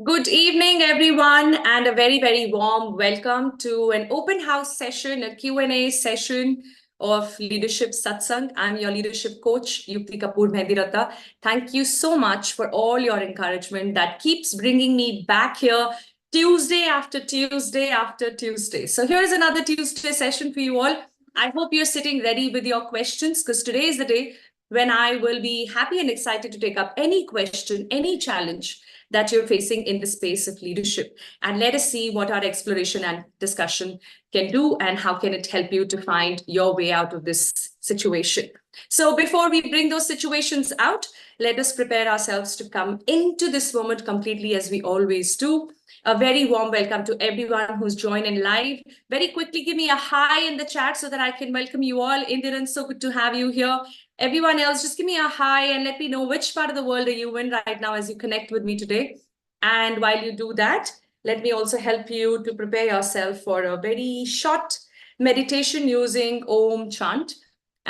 Good evening, everyone, and a very, very warm welcome to an open house session, a Q&A session of Leadership Satsang. I'm your leadership coach, Yukti Kapoor Mehndiratta. Thank you so much for all your encouragement that keeps bringing me back here Tuesday after Tuesday after Tuesday. So here's another Tuesday session for you all. I hope you're sitting ready with your questions because today is the day when I will be happy and excited to take up any question, any challenge that you're facing in the space of leadership. And let us see what our exploration and discussion can do and how can it help you to find your way out of this situation. So before we bring those situations out, let us prepare ourselves to come into this moment completely as we always do. A very warm welcome to everyone who's joined in live. Very quickly, give me a hi in the chat so that I can welcome you all. Indiran, so good to have you here. Everyone else, just give me a hi and let me know which part of the world are you in right now as you connect with me today. And while you do that, let me also help you to prepare yourself for a very short meditation using Om chant.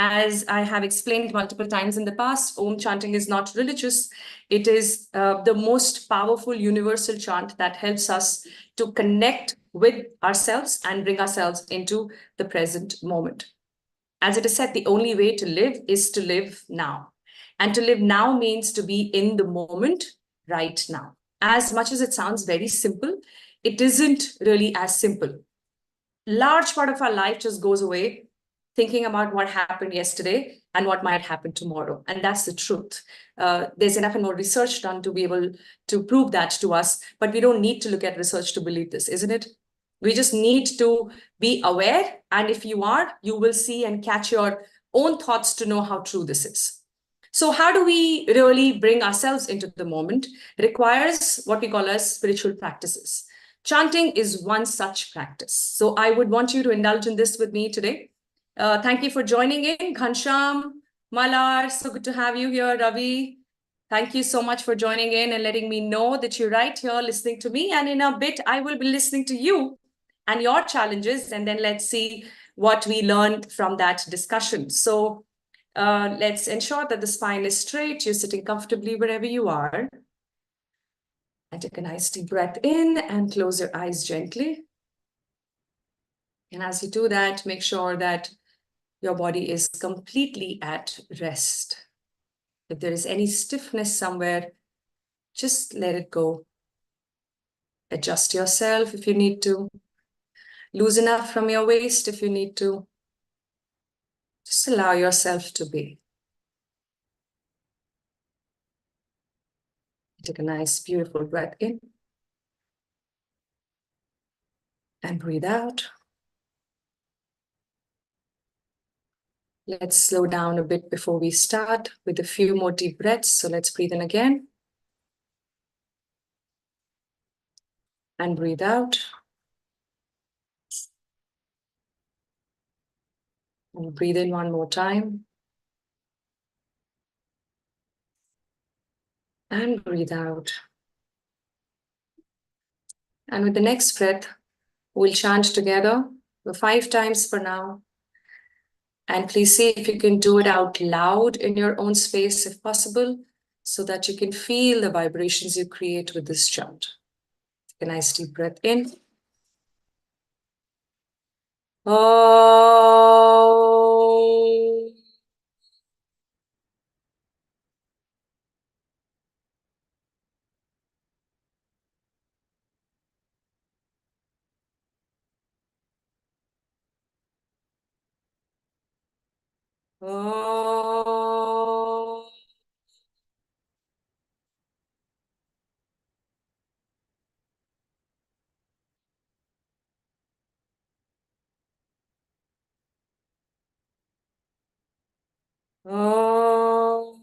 As I have explained multiple times in the past, Om chanting is not religious. It is the most powerful universal chant that helps us to connect with ourselves and bring ourselves into the present moment. As it is said, the only way to live is to live now. And to live now means to be in the moment right now. As much as it sounds very simple, it isn't really as simple. Large part of our life just goes away thinking about what happened yesterday and what might happen tomorrow. And that's the truth. There's enough and more research done to be able to prove that to us, but we don't need to look at research to believe this, isn't it? We just need to be aware. And if you are, you will see and catch your own thoughts to know how true this is. So how do we really bring ourselves into the moment? It requires what we call as spiritual practices. Chanting is one such practice. So I would want you to indulge in this with me today. Thank you for joining in. Ghansham, Malar, so good to have you here. Ravi, thank you so much for joining in and letting me know that you're right here listening to me. And in a bit, I will be listening to you and your challenges. And then let's see what we learned from that discussion. So let's ensure that the spine is straight. You're sitting comfortably wherever you are. And take a nice deep breath in and close your eyes gently. And as you do that, make sure that your body is completely at rest. If there is any stiffness somewhere, just let it go. Adjust yourself if you need to. Loosen up from your waist if you need to. Just allow yourself to be. Take a nice, beautiful breath in. And breathe out. Let's slow down a bit before we start with a few more deep breaths. So let's breathe in again. And breathe out. And breathe in one more time. And breathe out. And with the next breath, we'll chant together for 5 times for now. And please see if you can do it out loud in your own space if possible, so that you can feel the vibrations you create with this chant. Take a nice deep breath in. Om. Om. Om.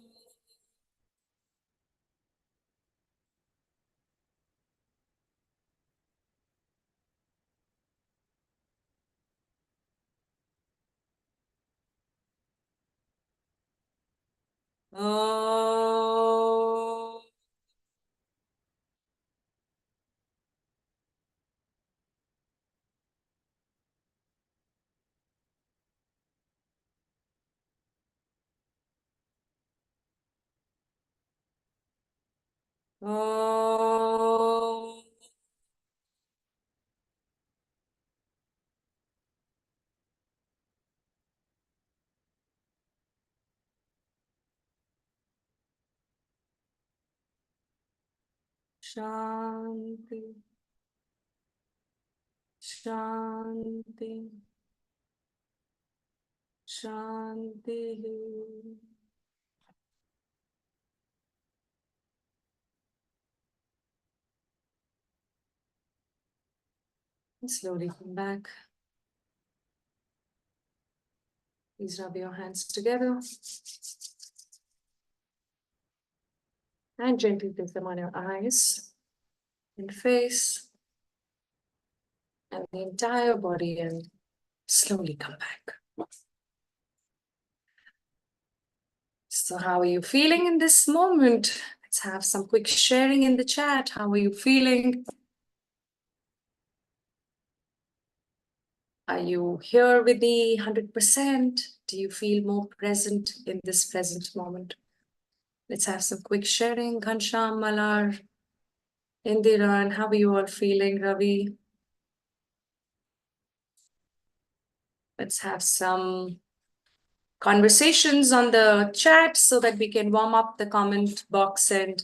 Om. Om. Shanti. Shanti. Shanti. Slowly come back. Please rub your hands together. And gently place them on your eyes and face and the entire body, and slowly come back. So how are you feeling in this moment? Let's have some quick sharing in the chat. How are you feeling? Are you here with me 100%? Do you feel more present in this present moment? Let's have some quick sharing. Ghansham, Malar, Indira, and how are you all feeling, Ravi? Let's have some conversations on the chat so that we can warm up the comment box and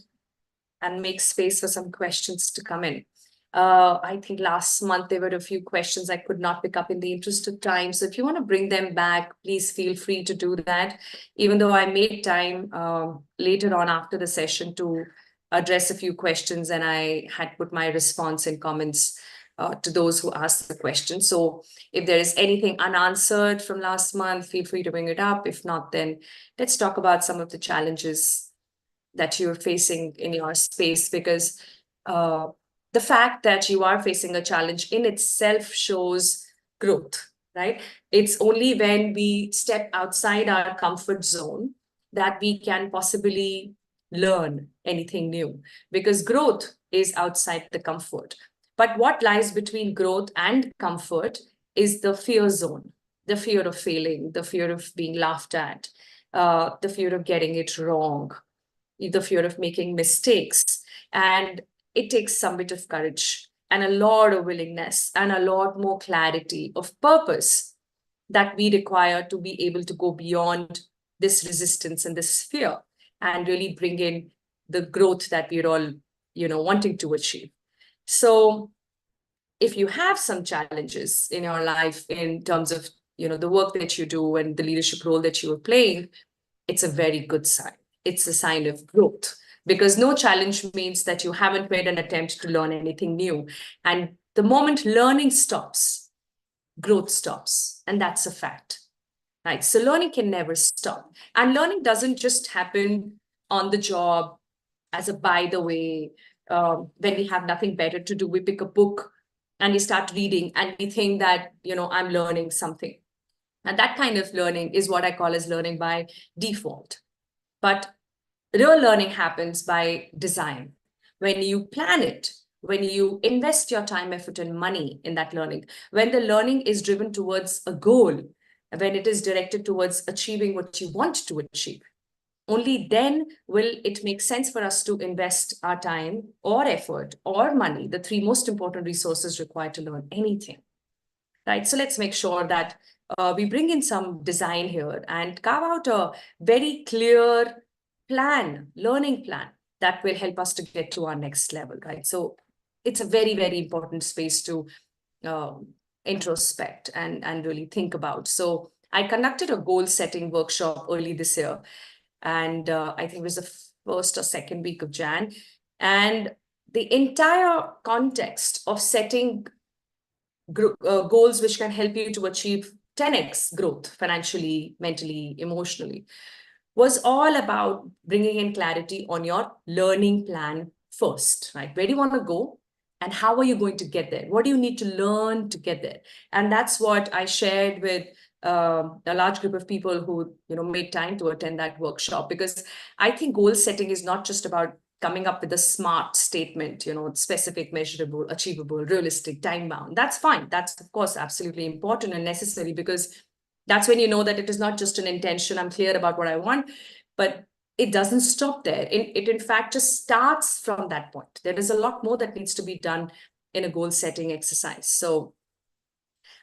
make space for some questions to come in. I think last month there were a few questions I could not pick up in the interest of time. So if you want to bring them back, please feel free to do that. Even though I made time later on after the session to address a few questions, and I had put my response in comments to those who asked the question. So if there is anything unanswered from last month, feel free to bring it up. If not, then let's talk about some of the challenges that you're facing in your space, because the fact that you are facing a challenge in itself shows growth, right? It's only when we step outside our comfort zone that we can possibly learn anything new, because growth is outside the comfort. But what lies between growth and comfort is the fear zone, the fear of failing, the fear of being laughed at, the fear of getting it wrong, the fear of making mistakes. And it takes some bit of courage and a lot of willingness and a lot more clarity of purpose that we require to be able to go beyond this resistance and this fear and really bring in the growth that we're all, wanting to achieve. So if you have some challenges in your life in terms of, the work that you do and the leadership role that you are playing, it's a very good sign. It's a sign of growth, because no challenge means that you haven't made an attempt to learn anything new. And the moment learning stops, growth stops. And that's a fact, right? So learning can never stop. And learning doesn't just happen on the job as a by the way. When we have nothing better to do, we pick a book and we start reading and we think that, I'm learning something. And that kind of learning is what I call as learning by default. But real learning happens by design. When you plan it, when you invest your time, effort, and money in that learning, when the learning is driven towards a goal, when it is directed towards achieving what you want to achieve, only then will it make sense for us to invest our time or effort or money, the three most important resources required to learn anything. Right? So let's make sure that we bring in some design here and carve out a very clear plan, learning plan that will help us to get to our next level, right? So it's a very, very important space to introspect and really think about. So I conducted a goal setting workshop early this year, and I think it was the first or second week of Jan. And the entire context of setting goals which can help you to achieve 10x growth financially, mentally, emotionally, was all about bringing in clarity on your learning plan first, right? Where do you want to go? And how are you going to get there? What do you need to learn to get there? And that's what I shared with a large group of people who, made time to attend that workshop, because I think goal setting is not just about coming up with a smart statement, specific, measurable, achievable, realistic, time bound. That's fine. That's, of course, absolutely important and necessary, because that's when you know that it is not just an intention, I'm clear about what I want, but it doesn't stop there. It in fact just starts from that point. There is a lot more that needs to be done in a goal setting exercise. So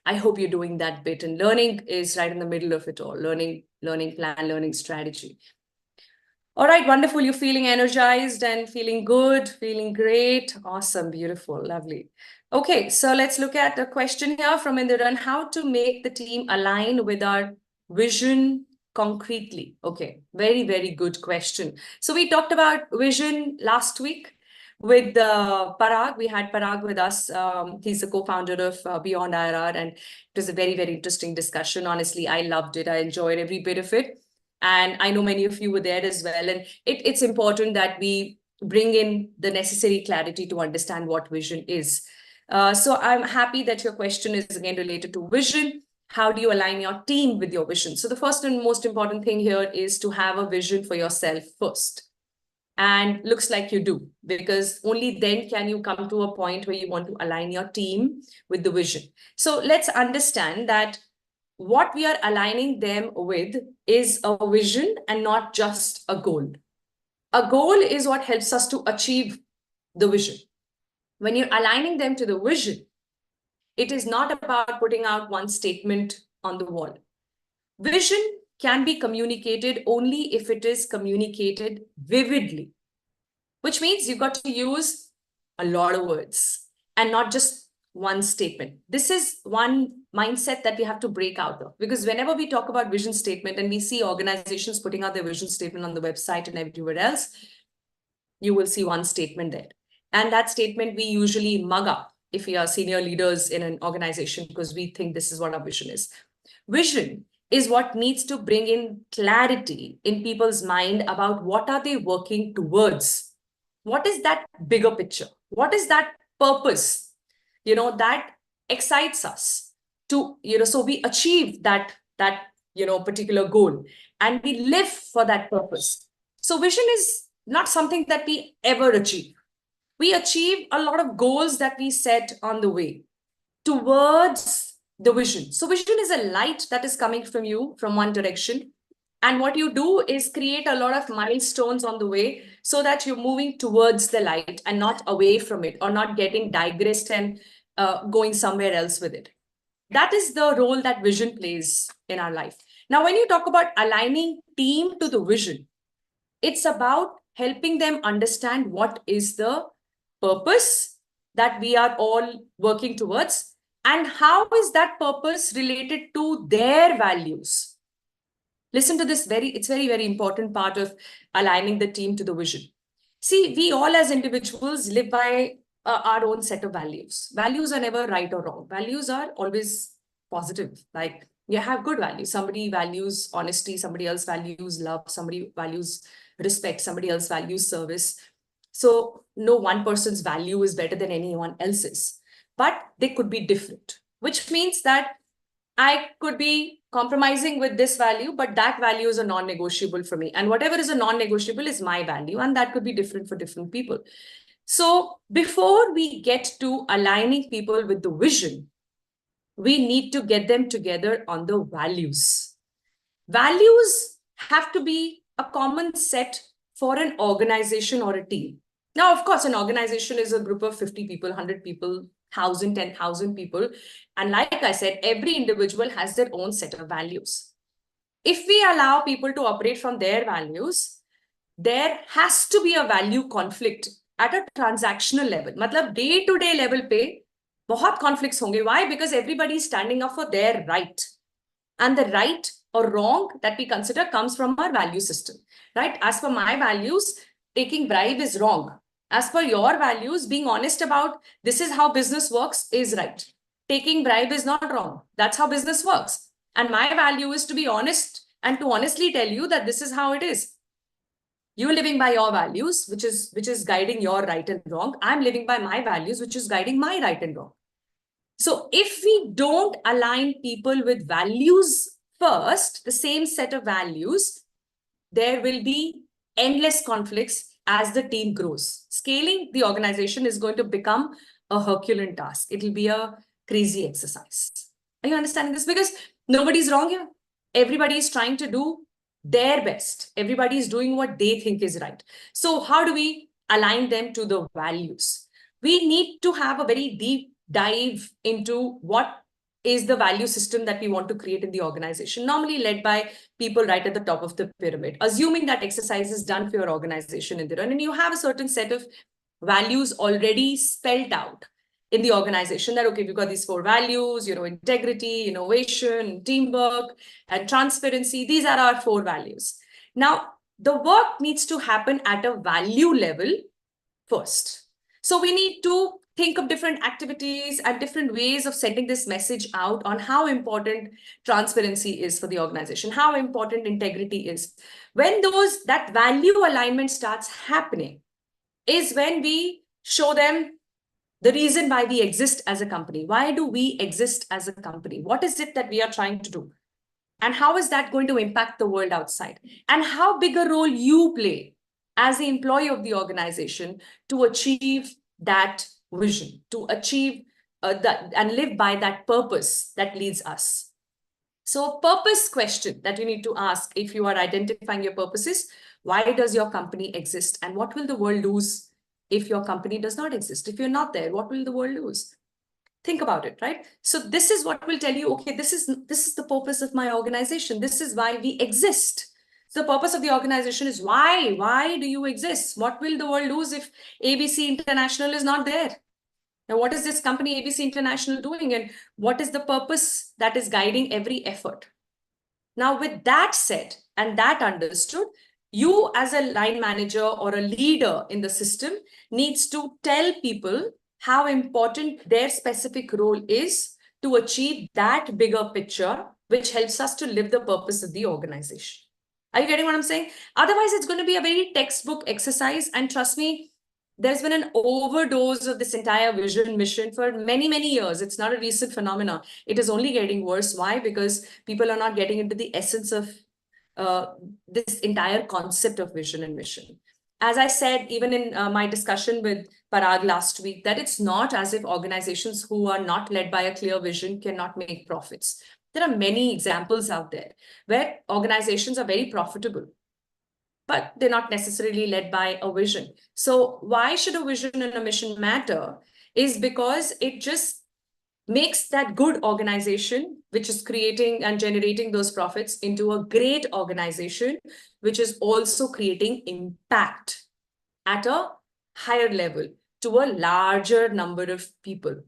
I hope you're doing that bit, and learning is right in the middle of it all. Learning plan, learning strategy. All right, wonderful. You're feeling energized and feeling good, feeling great. Awesome, beautiful, lovely. Okay, so let's look at a question here from Indiran. How to make the team align with our vision concretely? Okay, very, very good question. So we talked about vision last week with Parag. We had Parag with us. He's the co-founder of Beyond IRR, and it was a very, very interesting discussion. Honestly, I loved it. I enjoyed every bit of it. And I know many of you were there as well. And it's important that we bring in the necessary clarity to understand what vision is. So I'm happy that your question is again related to vision. How do you align your team with your vision? So the first and most important thing here is to have a vision for yourself first. And looks like you do, because only then can you come to a point where you want to align your team with the vision. So let's understand that what we are aligning them with is a vision and not just a goal. A goal is what helps us to achieve the vision. When you're aligning them to the vision, it is not about putting out one statement on the wall. Vision can be communicated only if it is communicated vividly, which means you've got to use a lot of words and not just one statement. This is one mindset that we have to break out of, because whenever we talk about vision statement and we see organizations putting out their vision statement on the website and everywhere else, you will see one statement there. And that statement we usually mug up if we are senior leaders in an organization, because we think this is what our vision is. Vision is what needs to bring in clarity in people's mind about what are they working towards. What is that bigger picture? What is that purpose, that excites us to, so we achieve that particular goal and we live for that purpose. So vision is not something that we ever achieve. We achieve a lot of goals that we set on the way towards the vision. So vision is a light that is coming from you from one direction. And what you do is create a lot of milestones on the way so that you're moving towards the light and not away from it, or not getting digressed and going somewhere else with it. That is the role that vision plays in our life. Now, when you talk about aligning team to the vision, it's about helping them understand what is the purpose that we are all working towards, and how is that purpose related to their values. Listen to this, it's very, very important part of aligning the team to the vision. See, we all as individuals live by our own set of values. Values are never right or wrong. Values are always positive. Like, you have good values. Somebody values honesty, somebody else values love, somebody values respect, somebody else values service. So no one person's value is better than anyone else's, but they could be different, which means that I could be compromising with this value, but that value is a non-negotiable for me. And whatever is a non-negotiable is my value, and that could be different for different people. So before we get to aligning people with the vision, we need to get them together on the values. Values have to be a common set for an organization or a team. Now, of course, an organization is a group of 50 people, 100 people, 1,000, 10,000 people. And like I said, every individual has their own set of values. If we allow people to operate from their values, there has to be a value conflict at a transactional level. Matlab day-to-day level pe bahut conflicts honge. Why? Because everybody is standing up for their right. And the right or wrong that we consider comes from our value system, right? As per my values, taking bribe is wrong. As per your values, being honest about this is how business works is right. Taking bribe is not wrong. That's how business works. And my value is to be honest and to honestly tell you that this is how it is. You're living by your values, which is guiding your right and wrong. I'm living by my values, which is guiding my right and wrong. So if we don't align people with values first, the same set of values, there will be endless conflicts as the team grows. Scaling the organization is going to become a Herculean task. It will be a crazy exercise. Are you understanding this? Because nobody's wrong here. Everybody is trying to do their best. Everybody is doing what they think is right. So how do we align them to the values? We need to have a very deep dive into what is the value system that we want to create in the organization, normally led by people right at the top of the pyramid. Assuming that exercise is done for your organization, Indira, and you have a certain set of values already spelled out in the organization, that, okay, we've got these 4 values, integrity, innovation, teamwork, and transparency. These are our 4 values. Now, the work needs to happen at a value level first. So we need to think of different activities and different ways of sending this message out on how important transparency is for the organization, how important integrity is. When that value alignment starts happening is when we show them the reason why we exist as a company. Why do we exist as a company? What is it that we are trying to do? And how is that going to impact the world outside? And how big a role you play as the employee of the organization to achieve that vision, to achieve that and live by that purpose that leads us. So purpose question that you need to ask if you are identifying your purpose is, why does your company exist? And what will the world lose if your company does not exist? If you're not there, what will the world lose? Think about it, right? So this is what will tell you, okay, this is the purpose of my organization. This is why we exist. So the purpose of the organization is why? Why do you exist? What will the world lose if ABC International is not there? Now, what is this company ABC International doing? And what is the purpose that is guiding every effort? Now, with that said and that understood, you as a line manager or a leader in the system needs to tell people how important their specific role is to achieve that bigger picture, which helps us to live the purpose of the organization. Are you getting what I'm saying? Otherwise, it's going to be a very textbook exercise. And trust me, there's been an overdose of this entire vision mission for many, many years. It's not a recent phenomenon. It is only getting worse. Why? Because people are not getting into the essence of this entire concept of vision and mission. As I said, even in my discussion with Parag last week, that it's not as if organizations who are not led by a clear vision cannot make profits. There are many examples out there where organizations are very profitable, but they're not necessarily led by a vision. So why should a vision and a mission matter is because it just makes that good organization, which is creating and generating those profits, into a great organization, which is also creating impact at a higher level to a larger number of people.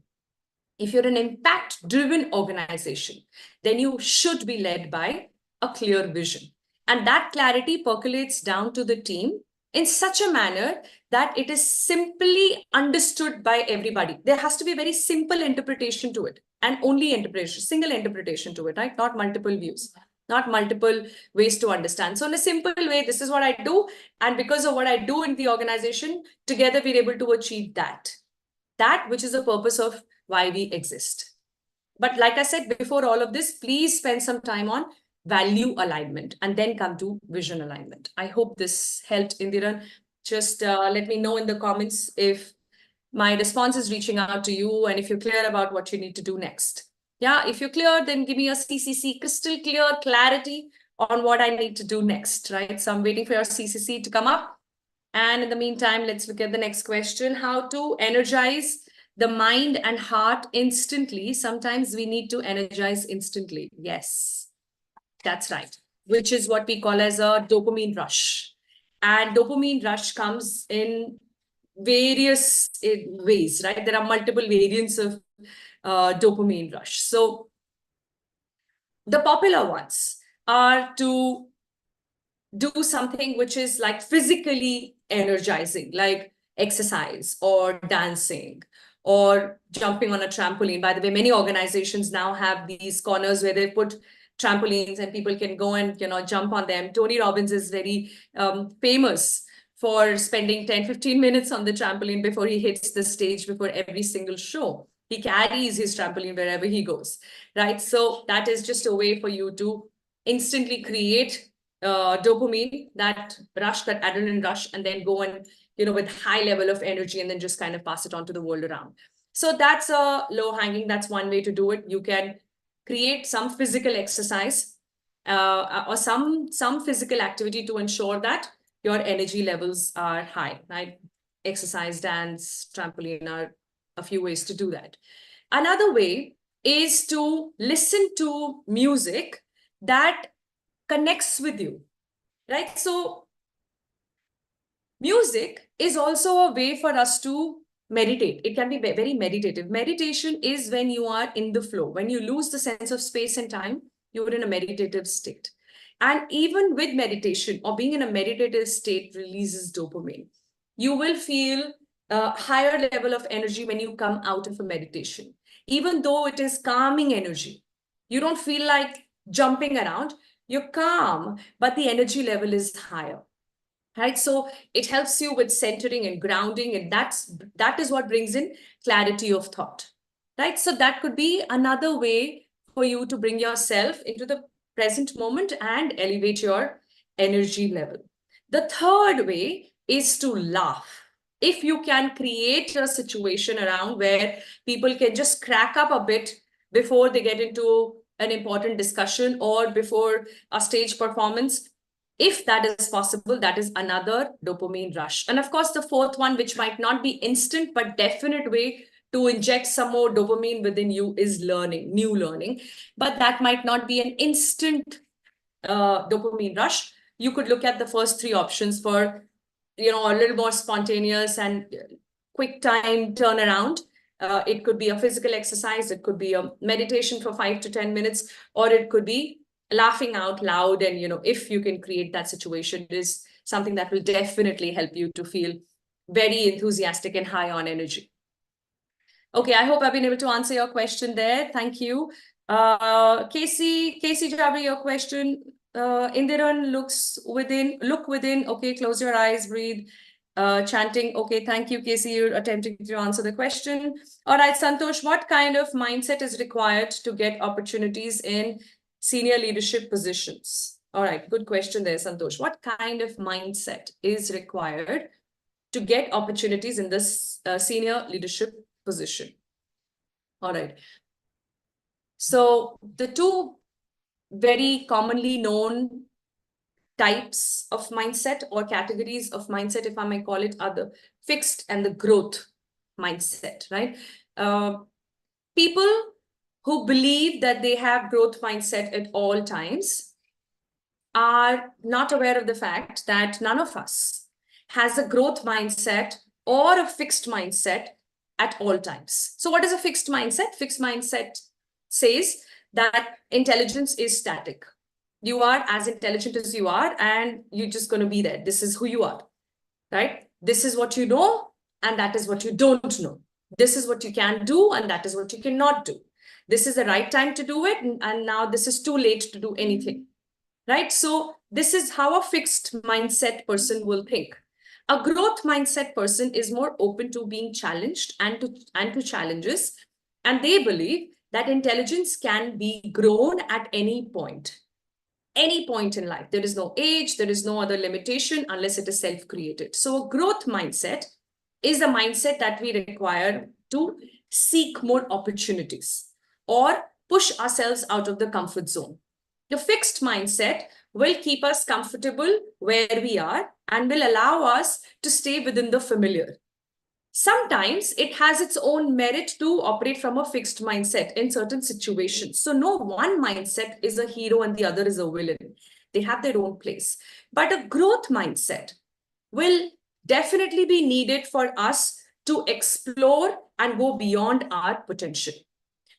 If you're an impact-driven organization, then you should be led by a clear vision. And that clarity percolates down to the team in such a manner that it is simply understood by everybody. There has to be a very simple interpretation to it, and only interpretation, single interpretation to it, right? Not multiple views, not multiple ways to understand. So in a simple way, this is what I do. And because of what I do in the organization, together we're able to achieve that which is the purpose of why we exist. But like I said before all of this, please spend some time on value alignment and then come to vision alignment. I hope this helped, Indira. Just let me know in the comments if my response is reaching out to you and if you're clear about what you need to do next. Yeah, if you're clear, then give me a CCC, crystal clear clarity on what I need to do next, right? So I'm waiting for your CCC to come up. And in the meantime, let's look at the next question. How to energize the mind and heart instantly. Sometimes we need to energize instantly. Yes, that's right. Which is what we call as a dopamine rush. And dopamine rush comes in various ways, right? There are multiple variants of dopamine rush. So the popular ones are to do something which is like physically energizing, like exercise or dancing or jumping on a trampoline. By the way, many organizations now have these corners where they put trampolines and people can go and jump on them. Tony Robbins is very famous for spending 10-15 minutes on the trampoline before he hits the stage, before every single show. He carries his trampoline wherever he goes, right? So that is just a way for you to instantly create dopamine, that rush, that adrenaline rush, and then go and, with high level of energy and then just kind of pass it on to the world around. So that's a low hanging, that's one way to do it. You can create some physical exercise or some physical activity to ensure that your energy levels are high, right? Exercise, dance, trampoline are a few ways to do that. Another way is to listen to music that connects with you, right? So music is also a way for us to meditate. It can be very meditative. Meditation is when you are in the flow. When you lose the sense of space and time, you're in a meditative state. And even with meditation or being in a meditative state releases dopamine. You will feel a higher level of energy when you come out of a meditation. Even though it is calming energy, you don't feel like jumping around. You're calm, but the energy level is higher. Right, so it helps you with centering and grounding, and that is what brings in clarity of thought. Right, so that could be another way for you to bring yourself into the present moment and elevate your energy level. The third way is to laugh. If you can create a situation around where people can just crack up a bit before they get into an important discussion or before a stage performance, if that is possible, that is another dopamine rush. And of course, the fourth one, which might not be instant, but definite way to inject some more dopamine within you is learning, new learning. But that might not be an instant dopamine rush. You could look at the first three options for, a little more spontaneous and quick time turnaround. It could be a physical exercise, it could be a meditation for 5 to 10 minutes, or it could be laughing out loud. And if you can create that situation, it is something that will definitely help you to feel very enthusiastic and high on energy. Okay, I hope I've been able to answer your question there. Thank you. Casey Jabri, your question. Indiran, look within. Okay, close your eyes, breathe. Chanting. Okay, thank you, Casey. You're attempting to answer the question. All right, Santosh, what kind of mindset is required to get opportunities in senior leadership positions? All right, good question there, Santosh. What kind of mindset is required to get opportunities in this senior leadership position? All right. So the two very commonly known types of mindset or categories of mindset, if I may call it, are the fixed and the growth mindset, right? People who believe that they have growth mindset at all times are not aware of the fact that none of us has a growth mindset or a fixed mindset at all times. So what is a fixed mindset? Fixed mindset says that intelligence is static. You are as intelligent as you are, and you're just going to be there. This is who you are, right? This is what you know, and that is what you don't know. This is what you can do, and that is what you cannot do. This is the right time to do it, and now this is too late to do anything, right? So this is how a fixed mindset person will think. A growth mindset person is more open to being challenged and to challenges, and they believe that intelligence can be grown at any point in life. There is no age, there is no other limitation unless it is self-created. So a growth mindset is a mindset that we require to seek more opportunities or push ourselves out of the comfort zone. The fixed mindset will keep us comfortable where we are and will allow us to stay within the familiar. Sometimes it has its own merit to operate from a fixed mindset in certain situations. So no one mindset is a hero and the other is a villain. They have their own place. But a growth mindset will definitely be needed for us to explore and go beyond our potential,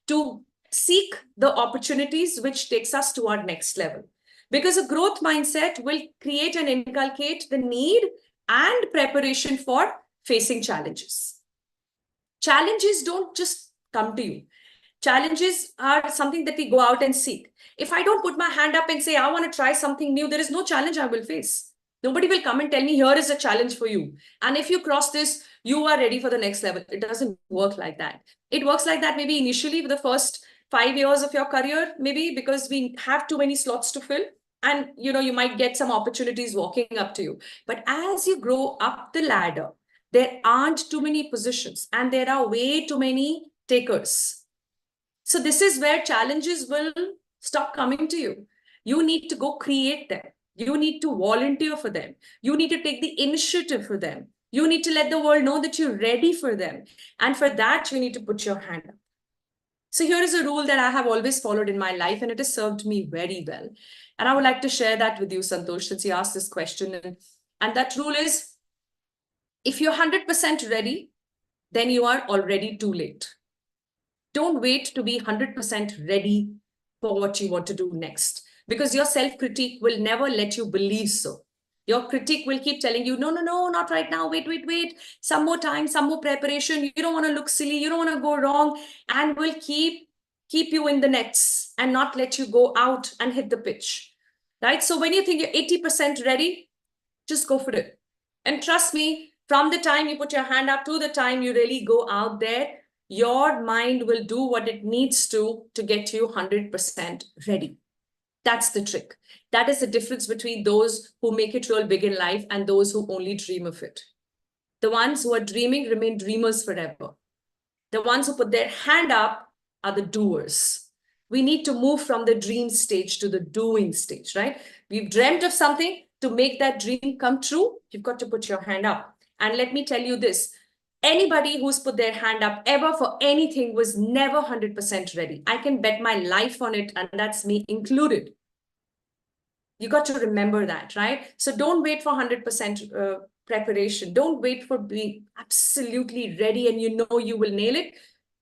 to seek the opportunities which takes us to our next level. Because a growth mindset will create and inculcate the need and preparation for facing challenges. Challenges don't just come to you. Challenges are something that we go out and seek. If I don't put my hand up and say, I want to try something new, there is no challenge I will face. Nobody will come and tell me, here is a challenge for you. And if you cross this, you are ready for the next level. It doesn't work like that. It works like that maybe initially for the first 5 years of your career, maybe because we have too many slots to fill. And you might get some opportunities walking up to you. But as you grow up the ladder, there aren't too many positions and there are way too many takers. So this is where challenges will stop coming to you. You need to go create them. You need to volunteer for them. You need to take the initiative for them. You need to let the world know that you're ready for them. And for that, you need to put your hand up. So here is a rule that I have always followed in my life, and it has served me very well. And I would like to share that with you, Santosh, since you asked this question. And that rule is, if you're 100% ready, then you are already too late. Don't wait to be 100% ready for what you want to do next, because your self-critique will never let you believe so. Your critique will keep telling you, no, no, no, not right now. Wait, wait, wait. Some more time, some more preparation. You don't want to look silly. You don't want to go wrong, and will keep you in the nets and not let you go out and hit the pitch. Right? So when you think you're 80% ready, just go for it. And trust me, from the time you put your hand up to the time you really go out there, your mind will do what it needs to get you 100% ready. That's the trick. That is the difference between those who make it real big in life and those who only dream of it. The ones who are dreaming remain dreamers forever. The ones who put their hand up are the doers. We need to move from the dream stage to the doing stage, right? We've dreamt of something. To make that dream come true, you've got to put your hand up. And let me tell you this, anybody who's put their hand up ever for anything was never 100% ready. I can bet my life on it, and that's me included. You got to remember that, right? So don't wait for 100% preparation. Don't wait for being absolutely ready and you know you will nail it.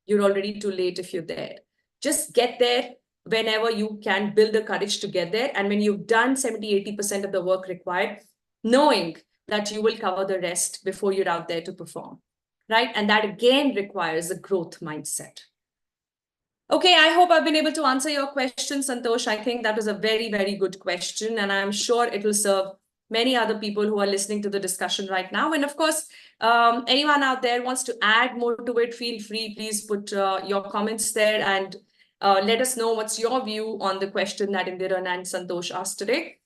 You're already too late if you're there. Just get there whenever you can, build the courage to get there. And when you've done 70-80% of the work required, knowing that you will cover the rest before you're out there to perform, right? And that again requires a growth mindset. Okay, I hope I've been able to answer your question, Santosh. I think that was a very, very good question, and I'm sure it will serve many other people who are listening to the discussion right now. And of course, anyone out there wants to add more to it, feel free, please put your comments there and let us know what's your view on the question that Indiran and Santosh asked today.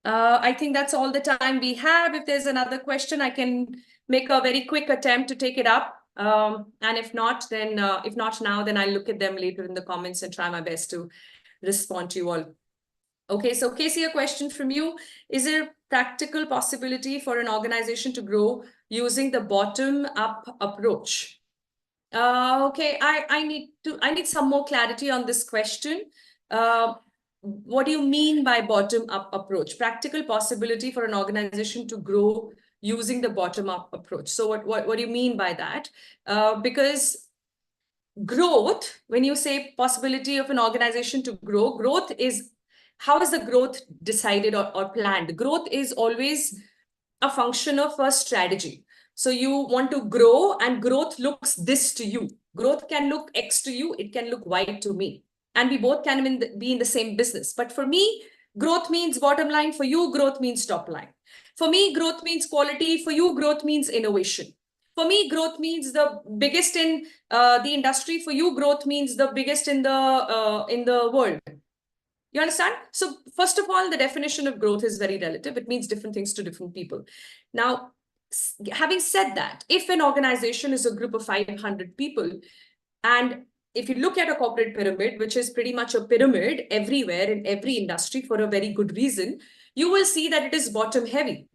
I think that's all the time we have. If there's another question, I can make a very quick attempt to take it up. And if not, then if not now, then I'll look at them later in the comments and try my best to respond to you all. Okay, so Casey, a question from you. Is there a practical possibility for an organization to grow using the bottom-up approach? Okay, I need some more clarity on this question. What do you mean by bottom-up approach? Practical possibility for an organization to grow using the bottom-up approach. So what do you mean by that? Because growth, when you say possibility of an organization to grow, growth is, how is the growth decided or planned? Growth is always a function of a strategy. So you want to grow, and growth looks this to you. Growth can look X to you, it can look Y to me. And we both can be in the same business. But for me, growth means bottom line. For you, growth means top line. For me, growth means quality. For you, growth means innovation. For me, growth means the biggest in the industry. For you, growth means the biggest in the world. You understand? So first of all, the definition of growth is very relative. It means different things to different people. Now, having said that, if an organization is a group of 500 people, and if you look at a corporate pyramid, which is pretty much a pyramid everywhere in every industry for a very good reason, you will see that it is bottom heavy.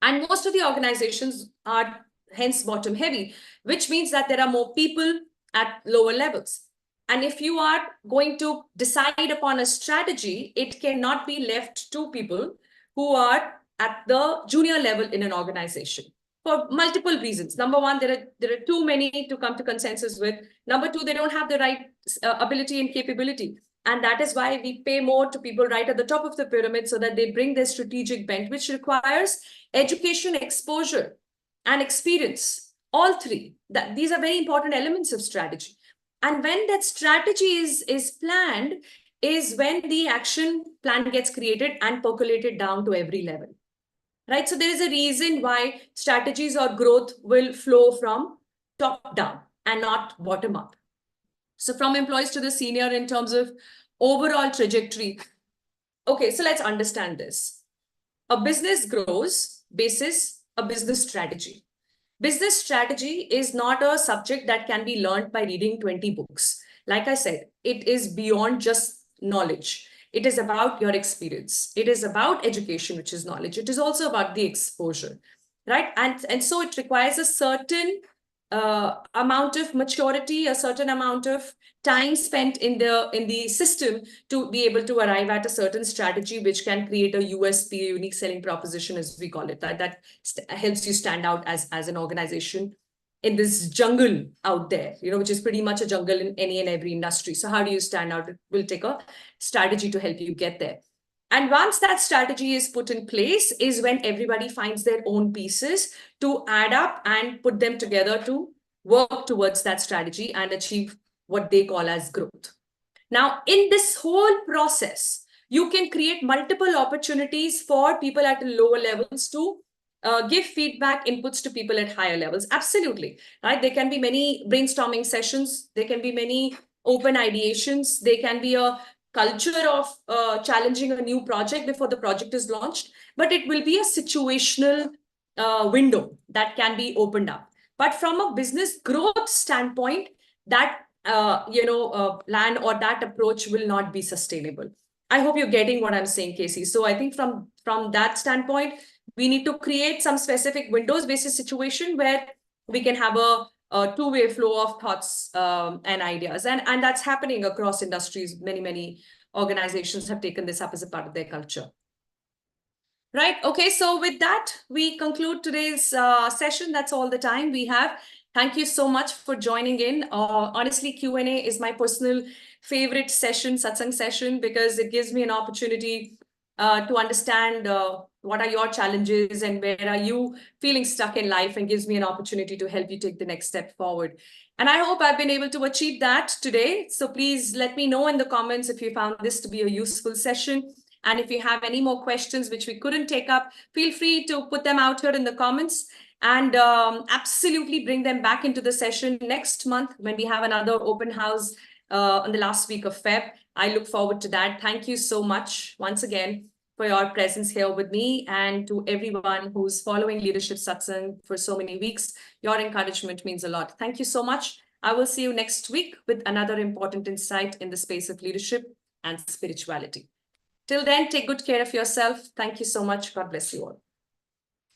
And most of the organizations are hence bottom heavy, which means that there are more people at lower levels. And if you are going to decide upon a strategy, it cannot be left to people who are at the junior level in an organization for multiple reasons. Number one, there are too many to come to consensus with. Number two, they don't have the right ability and capability. And that is why we pay more to people right at the top of the pyramid so that they bring their strategic bent, which requires education, exposure, and experience. All three. These are very important elements of strategy. And when that strategy is planned, is when the action plan gets created and percolated down to every level. Right? So there is a reason why strategies or growth will flow from top down and not bottom up. So from employees to the senior in terms of overall trajectory. Okay, so let's understand this. A business grows basis a business strategy. Business strategy is not a subject that can be learned by reading 20 books. Like I said, it is beyond just knowledge. It is about your experience. It is about education, which is knowledge. It is also about the exposure, right? And so it requires a certain amount of maturity, a certain amount of time spent in the system to be able to arrive at a certain strategy which can create a USP, unique selling proposition, as we call it, that helps you stand out as an organization in this jungle out there, which is pretty much a jungle in any and every industry. So how do you stand out? It will take a strategy to help you get there. And once that strategy is put in place is when everybody finds their own pieces to add up and put them together to work towards that strategy and achieve what they call as growth. Now, in this whole process, you can create multiple opportunities for people at lower levels to give feedback, inputs to people at higher levels. Absolutely, right? There can be many brainstorming sessions. There can be many open ideations. There can be a culture of challenging a new project before the project is launched, but it will be a situational window that can be opened up. But from a business growth standpoint, that plan or that approach will not be sustainable. I hope you're getting what I'm saying, Casey. So I think from that standpoint, we need to create some specific windows-based situation where we can have a two-way flow of thoughts and ideas. And that's happening across industries. Many organizations have taken this up as a part of their culture. Right. Okay. So with that, we conclude today's session. That's all the time we have. Thank you so much for joining in. Honestly, Q&A is my personal favorite session, Satsang session, because it gives me an opportunity to understand what are your challenges and where are you feeling stuck in life, and gives me an opportunity to help you take the next step forward. And I hope I've been able to achieve that today. So please let me know in the comments if you found this to be a useful session. And if you have any more questions which we couldn't take up, feel free to put them out here in the comments, and absolutely bring them back into the session next month when we have another open house on the last week of Feb. I look forward to that. Thank you so much once again for your presence here with me, and to everyone who's following Leadership Satsang for so many weeks. Your encouragement means a lot. Thank you so much. I will see you next week with another important insight in the space of leadership and spirituality. Till then, take good care of yourself. Thank you so much. God bless you all.